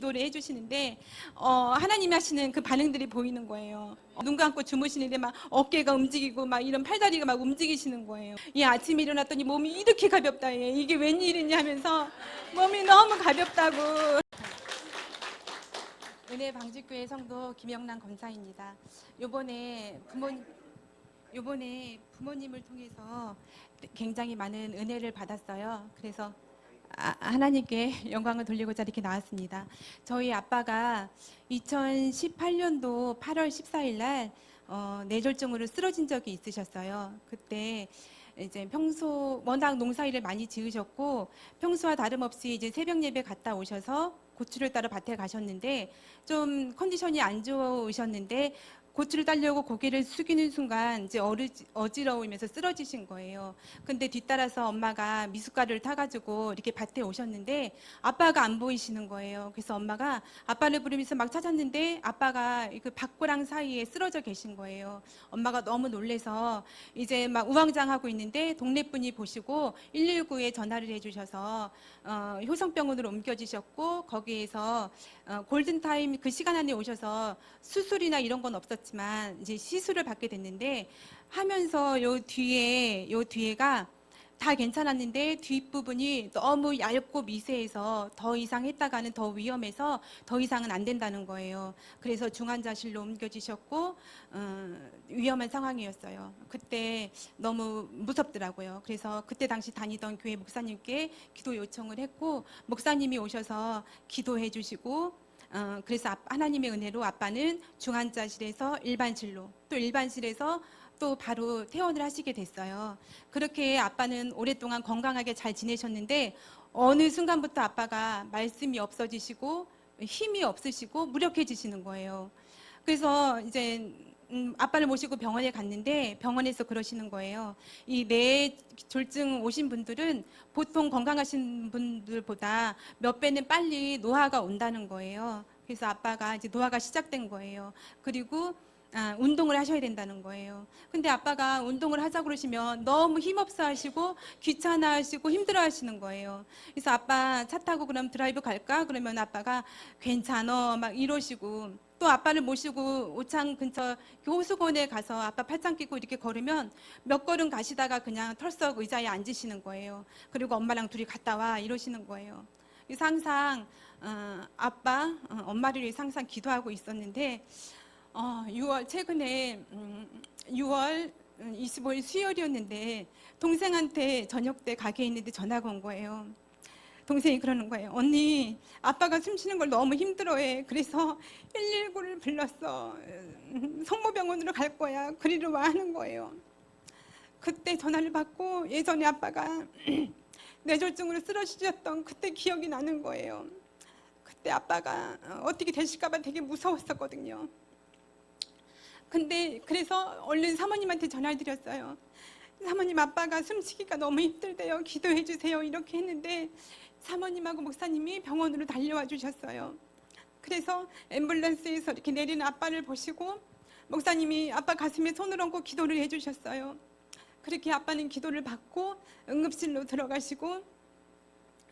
기도를 해주시는데 하나님이 하시는 그 반응들이 보이는 거예요. 눈 감고 주무시는데 막 어깨가 움직이고 막 이런 팔다리가 막 움직이시는 거예요. 이 아침에 일어났더니 몸이 이렇게 가볍다. 이게 웬일이냐 하면서 몸이 너무 가볍다고. 은혜 방직교회 성도 김영란 검사입니다. 요번에 부모님을 통해서 굉장히 많은 은혜를 받았어요. 그래서 하나님께 영광을 돌리고자 이렇게 나왔습니다. 저희 아빠가 2018년도 8월 14일 날 뇌졸중으로 쓰러진 적이 있으셨어요. 그때 이제 워낙 농사일을 많이 지으셨고 평소와 다름없이 이제 새벽 예배 갔다 오셔서 고추를 따러 밭에 가셨는데 좀 컨디션이 안 좋으셨는데 고추를 따려고 고개를 숙이는 순간 이제 어지러우면서 쓰러지신 거예요. 근데 뒤따라서 엄마가 미숫가루를 타가지고 이렇게 밭에 오셨는데 아빠가 안 보이시는 거예요. 그래서 엄마가 아빠를 부르면서 막 찾았는데 아빠가 그 밭고랑 사이에 쓰러져 계신 거예요. 엄마가 너무 놀래서 이제 막 우왕좌왕하고 있는데 동네 분이 보시고 119에 전화를 해주셔서 효성병원으로 옮겨지셨고 거기에서 골든타임 그 시간 안에 오셔서 수술이나 이런 건 없었지만 이제 시술을 받게 됐는데 하면서 요 뒤에가 다 괜찮았는데 뒷부분이 너무 얇고 미세해서 더 이상 했다가는 더 위험해서 더 이상은 안 된다는 거예요. 그래서 중환자실로 옮겨지셨고 위험한 상황이었어요. 그때 너무 무섭더라고요. 그래서 그때 당시 다니던 교회 목사님께 기도 요청을 했고 목사님이 오셔서 기도해 주시고 그래서 하나님의 은혜로 아빠는 중환자실에서 일반실로 또 일반실에서 또 바로 퇴원을 하시게 됐어요. 그렇게 아빠는 오랫동안 건강하게 잘 지내셨는데 어느 순간부터 아빠가 말씀이 없어지시고 힘이 없으시고 무력해지시는 거예요. 그래서 이제 아빠를 모시고 병원에 갔는데 병원에서 그러시는 거예요. 이 뇌졸중 오신 분들은 보통 건강하신 분들보다 몇 배는 빨리 노화가 온다는 거예요. 그래서 아빠가 이제 노화가 시작된 거예요. 그리고 운동을 하셔야 된다는 거예요. 근데 아빠가 운동을 하자고 그러시면 너무 힘없어 하시고 귀찮아 하시고 힘들어 하시는 거예요. 그래서 아빠 차 타고 그럼 드라이브 갈까? 그러면 아빠가 괜찮어 막 이러시고 또 아빠를 모시고 오창 근처 호수공원에 가서 아빠 팔짱 끼고 이렇게 걸으면 몇 걸음 가시다가 그냥 털썩 의자에 앉으시는 거예요. 그리고 엄마랑 둘이 갔다 와 이러시는 거예요. 그래서 항상 엄마를 위해서 항상 기도하고 있었는데 6월 최근에 6월 25일 수요일이었는데 동생한테 저녁 때 가게에 있는데 전화가 온 거예요. 동생이 그러는 거예요. 언니, 아빠가 숨 쉬는 걸 너무 힘들어해. 그래서 119를 불렀어. 성모병원으로 갈 거야. 그리로 와 하는 거예요. 그때 전화를 받고 예전에 아빠가 뇌졸중으로 쓰러지셨던 그때 기억이 나는 거예요. 그때 아빠가 어떻게 되실까 봐 되게 무서웠었거든요. 근데 그래서 얼른 사모님한테 전화를 드렸어요. 사모님, 아빠가 숨쉬기가 너무 힘들대요. 기도해 주세요. 이렇게 했는데 사모님하고 목사님이 병원으로 달려와 주셨어요. 그래서 앰뷸런스에서 이렇게 내리는 아빠를 보시고 목사님이 아빠 가슴에 손을 얹고 기도를 해 주셨어요. 그렇게 아빠는 기도를 받고 응급실로 들어가시고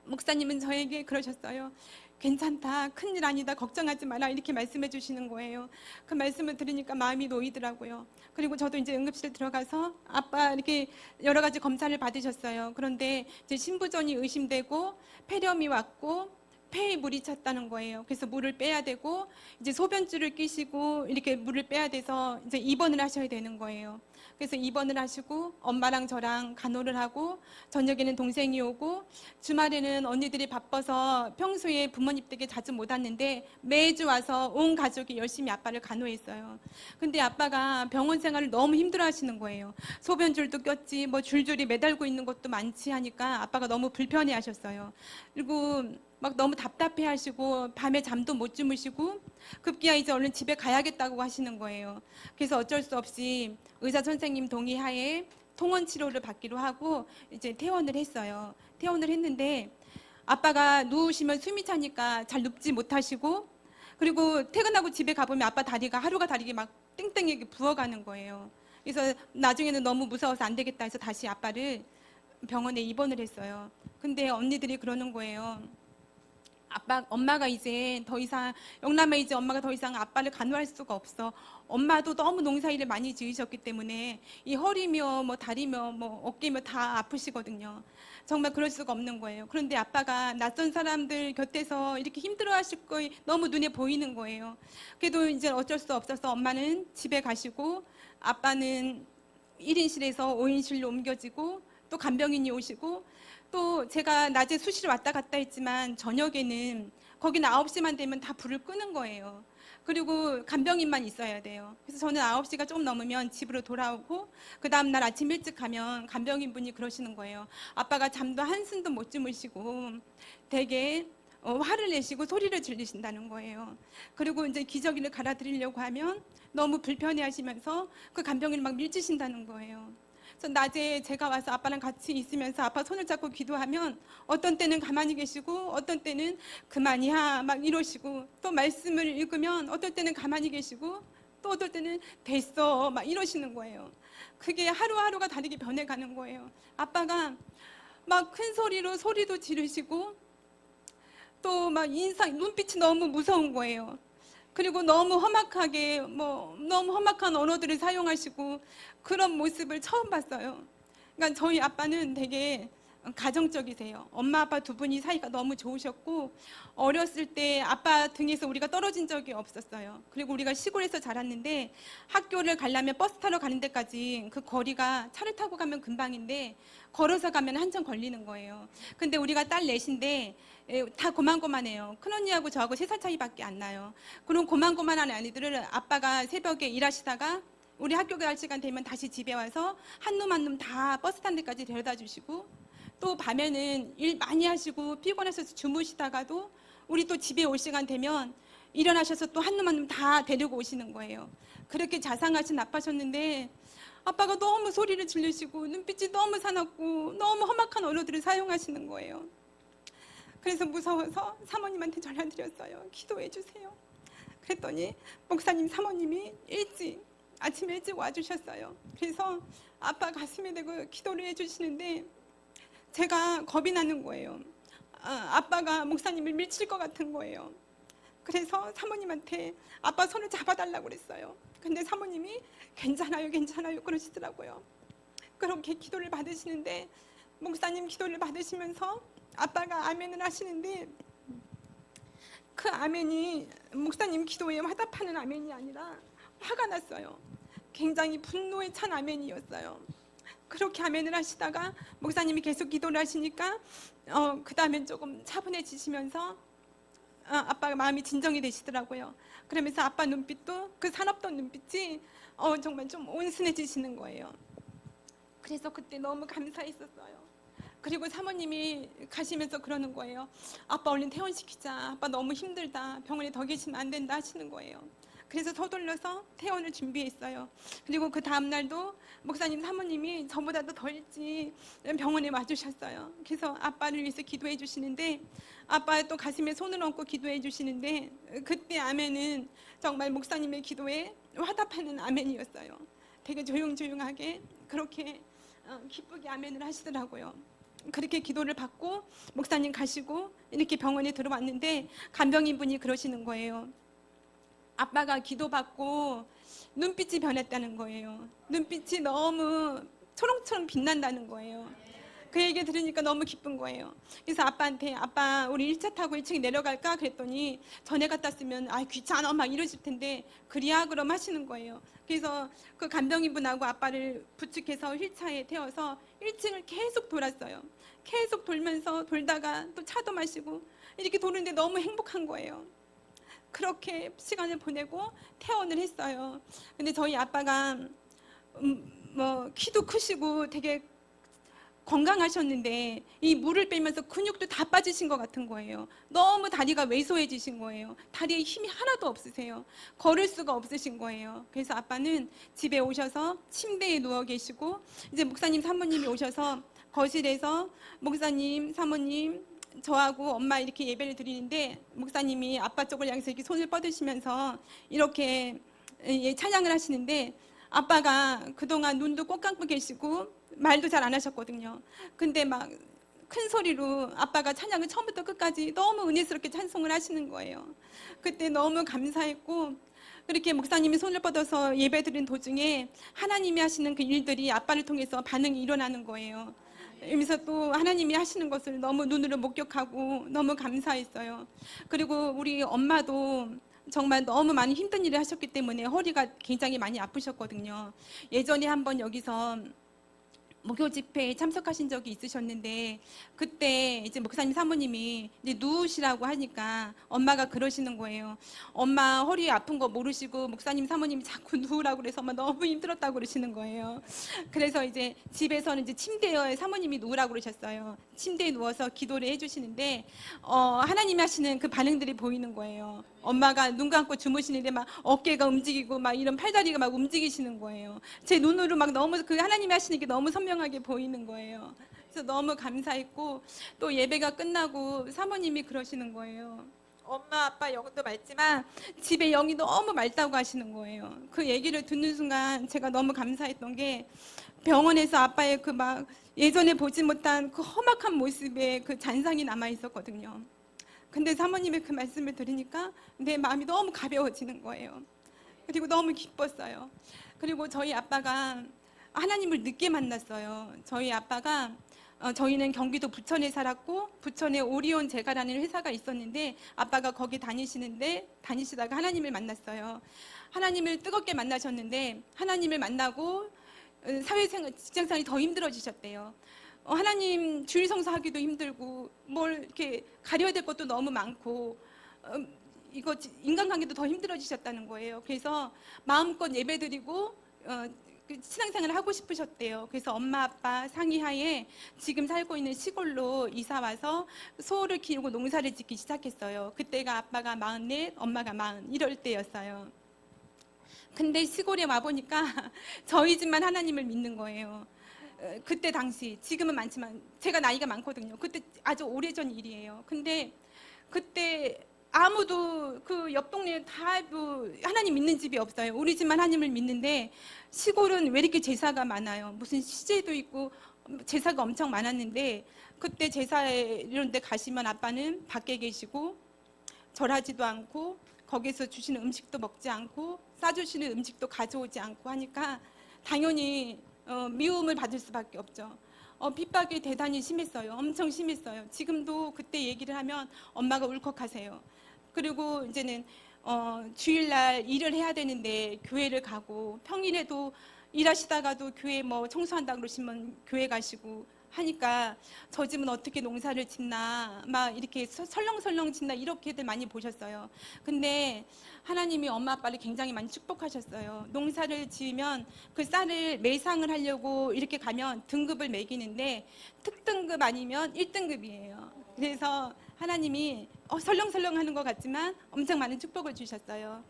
목사님은 저에게 그러셨어요. 괜찮다, 큰일 아니다, 걱정하지 마라, 이렇게 말씀해 주시는 거예요. 그 말씀을 들으니까 마음이 놓이더라고요. 그리고 저도 이제 응급실 들어가서 아빠 이렇게 여러 가지 검사를 받으셨어요. 그런데 이제 신부전이 의심되고 폐렴이 왔고 폐에 물이 찼다는 거예요. 그래서 물을 빼야 되고 이제 소변줄을 끼시고 이렇게 물을 빼야 돼서 이제 입원을 하셔야 되는 거예요. 그래서 입원을 하시고 엄마랑 저랑 간호를 하고 저녁에는 동생이 오고 주말에는 언니들이 바빠서 평소에 부모님 댁에 자주 못 왔는데 매주 와서 온 가족이 열심히 아빠를 간호했어요. 근데 아빠가 병원 생활을 너무 힘들어 하시는 거예요. 소변줄도 꼈지 뭐 줄줄이 매달고 있는 것도 많지 하니까 아빠가 너무 불편해 하셨어요. 그리고 막 너무 답답해 하시고 밤에 잠도 못 주무시고 급기야 이제 얼른 집에 가야겠다고 하시는 거예요. 그래서 어쩔 수 없이 의사 선생님 동의하에 통원 치료를 받기로 하고 이제 퇴원을 했어요. 퇴원을 했는데 아빠가 누우시면 숨이 차니까 잘 눕지 못하시고 그리고 퇴근하고 집에 가보면 아빠 다리가 하루가 다르게 막 땡땡하게 부어가는 거예요. 그래서 나중에는 너무 무서워서 안 되겠다 해서 다시 아빠를 병원에 입원을 했어요. 근데 언니들이 그러는 거예요. 엄마가 이제 더 이상, 영남에 이제 엄마가 더 이상 아빠를 간호할 수가 없어. 엄마도 너무 농사일을 많이 지으셨기 때문에 이 허리며 뭐 다리며 뭐 어깨며 다 아프시거든요. 정말 그럴 수가 없는 거예요. 그런데 아빠가 낯선 사람들 곁에서 이렇게 힘들어 하실 거 너무 눈에 보이는 거예요. 그래도 이제 어쩔 수 없어서 엄마는 집에 가시고 아빠는 1인실에서 5인실로 옮겨지고 또 간병인이 오시고 또 제가 낮에 수시로 왔다 갔다 했지만 저녁에는 거기는 9시만 되면 다 불을 끄는 거예요. 그리고 간병인만 있어야 돼요. 그래서 저는 9시가 조금 넘으면 집으로 돌아오고 그 다음날 아침 일찍 가면 간병인분이 그러시는 거예요. 아빠가 잠도 한숨도 못 주무시고 되게 화를 내시고 소리를 지르신다는 거예요. 그리고 이제 기저귀를 갈아드리려고 하면 너무 불편해 하시면서 그 간병인을 막 밀치신다는 거예요. 그래서 낮에 제가 와서 아빠랑 같이 있으면서 아빠 손을 잡고 기도하면 어떤 때는 가만히 계시고 어떤 때는 그만이야 막 이러시고 또 말씀을 읽으면 어떨 때는 가만히 계시고 또 어떨 때는 됐어 막 이러시는 거예요. 그게 하루하루가 다르게 변해가는 거예요. 아빠가 막 큰 소리로 소리도 지르시고 또 막 눈빛이 너무 무서운 거예요. 그리고 너무 험악하게 너무 험악한 언어들을 사용하시고 그런 모습을 처음 봤어요. 그러니까 저희 아빠는 되게 가정적이세요. 엄마 아빠 두 분이 사이가 너무 좋으셨고 어렸을 때 아빠 등에서 우리가 떨어진 적이 없었어요. 그리고 우리가 시골에서 자랐는데 학교를 가려면 버스 타러 가는 데까지 그 거리가 차를 타고 가면 금방인데 걸어서 가면 한참 걸리는 거예요. 근데 우리가 딸 넷인데 다 고만고만해요. 큰언니하고 저하고 3살 차이밖에 안 나요. 그런 고만고만한 아이들을 아빠가 새벽에 일하시다가 우리 학교 갈 시간 되면 다시 집에 와서 한 놈 한 놈 다 버스 탄 데까지 데려다 주시고 또 밤에는 일 많이 하시고 피곤하셔서 주무시다가도 우리 또 집에 올 시간 되면 일어나셔서 또 한 놈 한 놈 다 데리고 오시는 거예요. 그렇게 자상하신 아빠셨는데 아빠가 너무 소리를 지르시고 눈빛이 너무 사납고 너무 험악한 언어들을 사용하시는 거예요. 그래서 무서워서 사모님한테 전화드렸어요. 기도해 주세요. 그랬더니 목사님 사모님이 아침 일찍 와주셨어요. 그래서 아빠 가슴에 대고 기도를 해주시는데 제가 겁이 나는 거예요. 아빠가 목사님을 밀칠 것 같은 거예요. 그래서 사모님한테 아빠 손을 잡아달라고 그랬어요. 근데 사모님이 괜찮아요 괜찮아요 그러시더라고요. 그렇게 기도를 받으시는데 목사님 기도를 받으시면서 아빠가 아멘을 하시는데 그 아멘이 목사님 기도에 화답하는 아멘이 아니라 화가 났어요. 굉장히 분노에 찬 아멘이었어요. 그렇게 아멘을 하시다가 목사님이 계속 기도를 하시니까 그 다음엔 조금 차분해지시면서 아빠가 마음이 진정이 되시더라고요. 그러면서 아빠 눈빛도 그 사납던 눈빛이 정말 좀 온순해지시는 거예요. 그래서 그때 너무 감사했었어요. 그리고 사모님이 가시면서 그러는 거예요. 아빠 얼른 퇴원시키자. 아빠 너무 힘들다. 병원에 더 계시면 안 된다 하시는 거예요. 그래서 서둘러서 퇴원을 준비했어요. 그리고 그 다음날도 목사님 사모님이 저보다도 더 일찍 병원에 와주셨어요. 그래서 아빠를 위해서 기도해 주시는데 아빠 또 가슴에 손을 얹고 기도해 주시는데 그때 아멘은 정말 목사님의 기도에 화답하는 아멘이었어요. 되게 조용조용하게 그렇게 기쁘게 아멘을 하시더라고요. 그렇게 기도를 받고 목사님 가시고 이렇게 병원에 들어왔는데 간병인분이 그러시는 거예요. 아빠가 기도받고 눈빛이 변했다는 거예요. 눈빛이 너무 초롱초롱 빛난다는 거예요. 그 얘기 들으니까 너무 기쁜 거예요. 그래서 아빠한테 아빠 우리 1차 타고 1층에 내려갈까 그랬더니 전에 갔다 왔으면 귀찮아 막 이러실 텐데 그리야 그럼 하시는 거예요. 그래서 그 간병인분하고 아빠를 부축해서 휠차에 태워서 1층을 계속 돌았어요. 계속 돌면서 돌다가 또 차도 마시고 이렇게 도는데 너무 행복한 거예요. 그렇게 시간을 보내고 퇴원을 했어요. 근데 저희 아빠가 키도 크시고 되게 건강하셨는데 이 물을 빼면서 근육도 다 빠지신 것 같은 거예요. 너무 다리가 왜소해지신 거예요. 다리에 힘이 하나도 없으세요. 걸을 수가 없으신 거예요. 그래서 아빠는 집에 오셔서 침대에 누워 계시고 이제 목사님 사모님이 오셔서 거실에서 목사님 사모님 저하고 엄마 이렇게 예배를 드리는데 목사님이 아빠 쪽을 향해서 이렇게 손을 뻗으시면서 이렇게 찬양을 하시는데 아빠가 그동안 눈도 꼭 감고 계시고 말도 잘 안 하셨거든요. 근데 막 큰 소리로 아빠가 찬양을 처음부터 끝까지 너무 은혜스럽게 찬송을 하시는 거예요. 그때 너무 감사했고, 그렇게 목사님이 손을 뻗어서 예배드린 도중에 하나님이 하시는 그 일들이 아빠를 통해서 반응이 일어나는 거예요. 그러면서 또 하나님이 하시는 것을 너무 눈으로 목격하고 너무 감사했어요. 그리고 우리 엄마도 정말 너무 많이 힘든 일을 하셨기 때문에 허리가 굉장히 많이 아프셨거든요. 예전에 한번 여기서 목요 집회에 참석하신 적이 있으셨는데, 그때 이제 목사님 사모님이 이제 누우시라고 하니까 엄마가 그러시는 거예요. 엄마 허리 아픈 거 모르시고 목사님 사모님이 자꾸 누우라고 그래서 엄마 너무 힘들었다고 그러시는 거예요. 그래서 이제 집에서는 이제 침대에 사모님이 누우라고 그러셨어요. 침대에 누워서 기도를 해주시는데 하나님이 하시는 그 반응들이 보이는 거예요. 엄마가 눈 감고 주무시는데 막 어깨가 움직이고 막 이런 팔다리가 막 움직이시는 거예요. 제 눈으로 막 너무 그 하나님이 하시는 게 너무 선명하게 보이는 거예요. 그래서 너무 감사했고, 또 예배가 끝나고 사모님이 그러시는 거예요. 엄마 아빠 영도 맑지만 집에 영이 너무 맑다고 하시는 거예요. 그 얘기를 듣는 순간 제가 너무 감사했던 게, 병원에서 아빠의 그 막 예전에 보지 못한 그 험악한 모습에 그 잔상이 남아 있었거든요. 근데 사모님의 그 말씀을 들으니까 내 마음이 너무 가벼워지는 거예요. 그리고 너무 기뻤어요. 그리고 저희 아빠가 하나님을 늦게 만났어요. 저희 아빠가 저희는 경기도 부천에 살았고, 부천에 오리온 제가라는 회사가 있었는데 아빠가 거기 다니시다가 하나님을 만났어요. 하나님을 뜨겁게 만나셨는데, 하나님을 만나고 사회생활, 직장생활이 더 힘들어지셨대요. 하나님 주일 성사하기도 힘들고 뭘 이렇게 가려야 될 것도 너무 많고 이거 인간관계도 더 힘들어지셨다는 거예요. 그래서 마음껏 예배드리고 그 신앙생활을 하고 싶으셨대요. 그래서 엄마 아빠 상의하에 지금 살고 있는 시골로 이사 와서 소를 키우고 농사를 짓기 시작했어요. 그때가 아빠가 44, 엄마가 40 이럴 때였어요. 근데 시골에 와 보니까 저희 집만 하나님을 믿는 거예요. 그때 당시, 지금은 많지만 제가 나이가 많거든요. 그때 아주 오래전 일이에요. 근데 그때 아무도 그 옆 동네에 다 하나님 믿는 집이 없어요. 우리 집만 하나님을 믿는데, 시골은 왜 이렇게 제사가 많아요? 무슨 시제도 있고 제사가 엄청 많았는데, 그때 제사에 이런 데 가시면 아빠는 밖에 계시고 절하지도 않고 거기서 주시는 음식도 먹지 않고 싸주시는 음식도 가져오지 않고 하니까 당연히 미움을 받을 수밖에 없죠. 핍박이 대단히 심했어요. 엄청 심했어요. 지금도 그때 얘기를 하면 엄마가 울컥하세요. 그리고 이제는 주일날 일을 해야 되는데 교회를 가고, 평일에도 일하시다가도 교회 뭐 청소한다 그러시면 교회 가시고 하니까 저 집은 어떻게 농사를 짓나 막 이렇게 설렁설렁 짓나 이렇게들 많이 보셨어요. 근데 하나님이 엄마 아빠를 굉장히 많이 축복하셨어요. 농사를 지으면 그 쌀을 매상을 하려고 이렇게 가면 등급을 매기는데 특등급 아니면 1등급이에요. 그래서 하나님이 설렁설렁 하는 것 같지만 엄청 많은 축복을 주셨어요.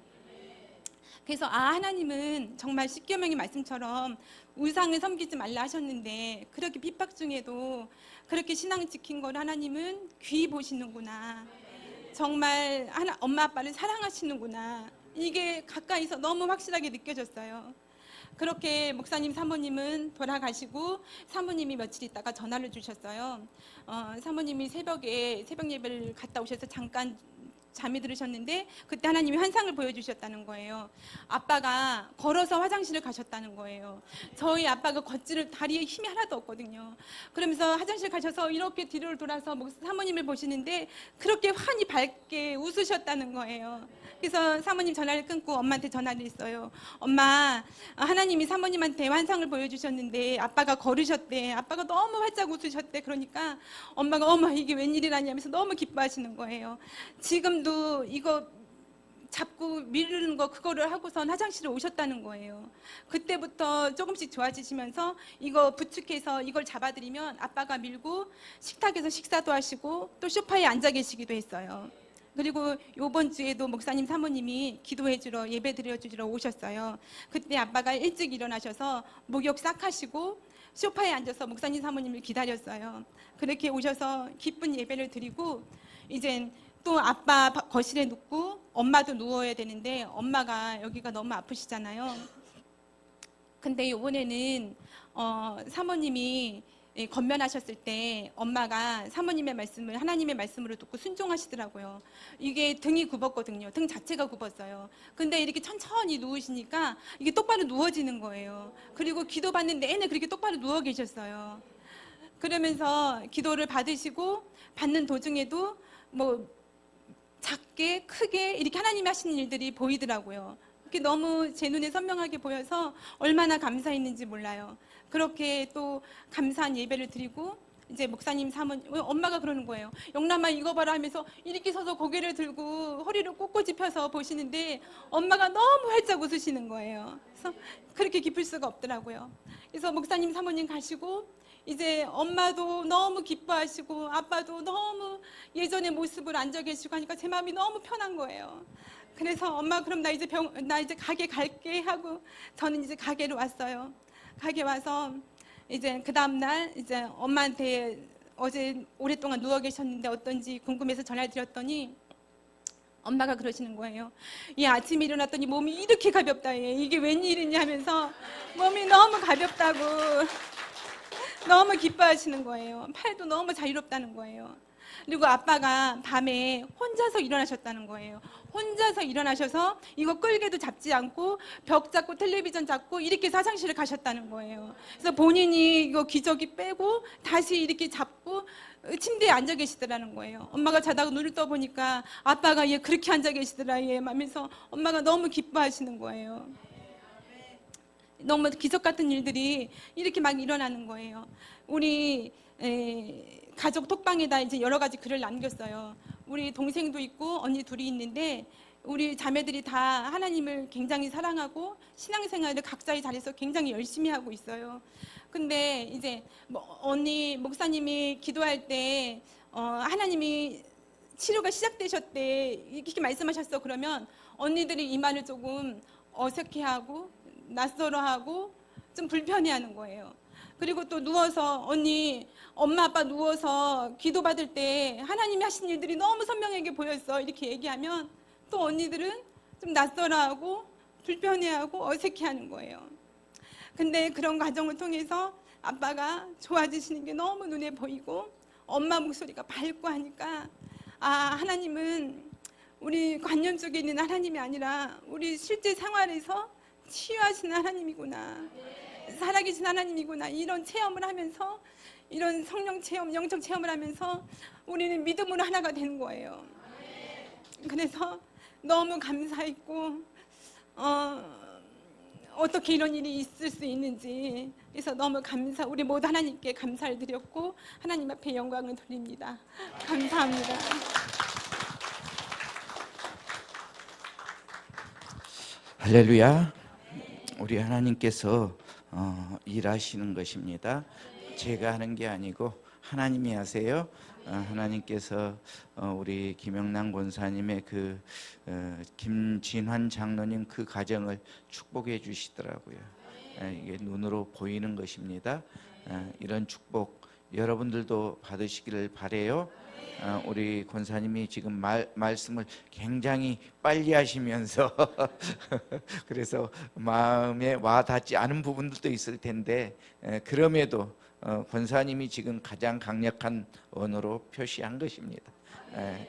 그래서 하나님은 정말 십계명의 말씀처럼 우상을 섬기지 말라 하셨는데, 그렇게 핍박 중에도 그렇게 신앙을 지킨 걸 하나님은 귀히 보시는구나. 정말 엄마 아빠를 사랑하시는구나. 이게 가까이서 너무 확실하게 느껴졌어요. 그렇게 목사님 사모님은 돌아가시고, 사모님이 며칠 있다가 전화를 주셨어요. 사모님이 새벽에 새벽 예배를 갔다 오셔서 잠깐 잠이 들으셨는데, 그때 하나님이 환상을 보여주셨다는 거예요. 아빠가 걸어서 화장실을 가셨다는 거예요. 저희 아빠가 걷지를 다리에 힘이 하나도 없거든요. 그러면서 화장실 가셔서 이렇게 뒤를 돌아서 사모님을 보시는데 그렇게 환히 밝게 웃으셨다는 거예요. 그래서 사모님 전화를 끊고 엄마한테 전화를 했어요. 엄마, 하나님이 사모님한테 환상을 보여주셨는데 아빠가 걸으셨대. 아빠가 너무 활짝 웃으셨대. 그러니까 엄마가 어머 이게 웬일이라냐면서 너무 기뻐하시는 거예요. 지금도 이거 잡고 미루는 거 그거를 하고선 화장실에 오셨다는 거예요. 그때부터 조금씩 좋아지시면서 이거 부축해서 이걸 잡아드리면 아빠가 밀고 식탁에서 식사도 하시고 또 소파에 앉아 계시기도 했어요. 그리고 요번 주에도 목사님 사모님이 기도해 주러 예배 드려 주러 오셨어요. 그때 아빠가 일찍 일어나셔서 목욕 싹 하시고 소파에 앉아서 목사님 사모님을 기다렸어요. 그렇게 오셔서 기쁜 예배를 드리고, 이젠 또 아빠 거실에 눕고 엄마도 누워야 되는데 엄마가 여기가 너무 아프시잖아요. 근데 이번에는 사모님이 건면하셨을 때 엄마가 사모님의 말씀을 하나님의 말씀으로 듣고 순종하시더라고요. 이게 등이 굽었거든요. 등 자체가 굽었어요. 근데 이렇게 천천히 누우시니까 이게 똑바로 누워지는 거예요. 그리고 기도받는 내내 그렇게 똑바로 누워 계셨어요. 그러면서 기도를 받으시고 받는 도중에도 뭐 작게 크게 이렇게 하나님이 하시는 일들이 보이더라고요. 그게 너무 제 눈에 선명하게 보여서 얼마나 감사했는지 몰라요. 그렇게 또 감사한 예배를 드리고 이제 목사님 사모님 엄마가 그러는 거예요. 영남아 이거 봐라 하면서 이렇게 서서 고개를 들고 허리를 꼿꼿이 펴서 보시는데 엄마가 너무 활짝 웃으시는 거예요. 그래서 그렇게 깊을 수가 없더라고요. 그래서 목사님 사모님 가시고 이제 엄마도 너무 기뻐하시고 아빠도 너무 예전의 모습을 앉아 계시고 하니까 제 마음이 너무 편한 거예요. 그래서 엄마 그럼 나 이제 가게 갈게 하고 저는 이제 가게로 왔어요. 가게 와서 이제 그 다음 날 이제 엄마한테 어제 오랫동안 누워 계셨는데 어떤지 궁금해서 전화를 드렸더니 엄마가 그러시는 거예요. 얘 아침에 일어났더니 몸이 이렇게 가볍다. 얘 이게 웬일이냐 하면서 몸이 너무 가볍다고 너무 기뻐하시는 거예요. 팔도 너무 자유롭다는 거예요. 그리고 아빠가 밤에 혼자서 일어나셨다는 거예요. 혼자서 일어나셔서 이거 끌개도 잡지 않고 벽 잡고 텔레비전 잡고 이렇게 화장실을 가셨다는 거예요. 그래서 본인이 이거 기저귀 빼고 다시 이렇게 잡고 침대에 앉아 계시더라는 거예요. 엄마가 자다가 눈을 떠보니까 아빠가 얘 그렇게 앉아 계시더라 얘 하면서 엄마가 너무 기뻐하시는 거예요. 너무 기적 같은 일들이 이렇게 막 일어나는 거예요. 우리 가족 톡방에다 이제 여러 가지 글을 남겼어요. 우리 동생도 있고 언니 둘이 있는데 우리 자매들이 다 하나님을 굉장히 사랑하고 신앙생활을 각자의 자리에서 굉장히 열심히 하고 있어요. 근데 이제 언니 목사님이 기도할 때 하나님이 치료가 시작되셨대 이렇게 말씀하셨어. 그러면 언니들이 이 말을 조금 어색해하고 낯설어하고 좀 불편해하는 거예요. 그리고 또 누워서 언니 엄마 아빠 누워서 기도받을 때 하나님이 하신 일들이 너무 선명하게 보였어 이렇게 얘기하면 또 언니들은 좀 낯설어하고 불편해하고 어색해하는 거예요. 근데 그런 과정을 통해서 아빠가 좋아지시는 게 너무 눈에 보이고 엄마 목소리가 밝고 하니까 아 하나님은 우리 관념 속에 있는 하나님이 아니라 우리 실제 생활에서 치유하시는 하나님이구나 살아계신 하나님이구나 이런 체험을 하면서 이런 성령 체험 영적 체험을 하면서 우리는 믿음으로 하나가 되는 거예요. 그래서 너무 감사했고 어떻게 이런 일이 있을 수 있는지 그래서 너무 우리 모두 하나님께 감사를 드렸고 하나님 앞에 영광을 돌립니다. 감사합니다. 할렐루야. 우리 하나님께서 일하시는 것입니다. 제가 하는 게 아니고 하나님이 하세요. 하나님께서 우리 김영남 권사님의 그 김진환 장로님 그 가정을 축복해 주시더라고요. 이게 눈으로 보이는 것입니다. 이런 축복 여러분들도 받으시기를 바래요. 우리 권사님이 지금 말씀을 굉장히 빨리 하시면서 그래서 마음에 와 닿지 않은 부분들도 있을 텐데 그럼에도 권사님이 지금 가장 강력한 언어로 표시한 것입니다.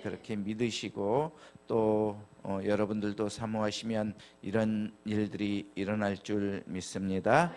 그렇게 믿으시고 또 여러분들도 사모하시면 이런 일들이 일어날 줄 믿습니다.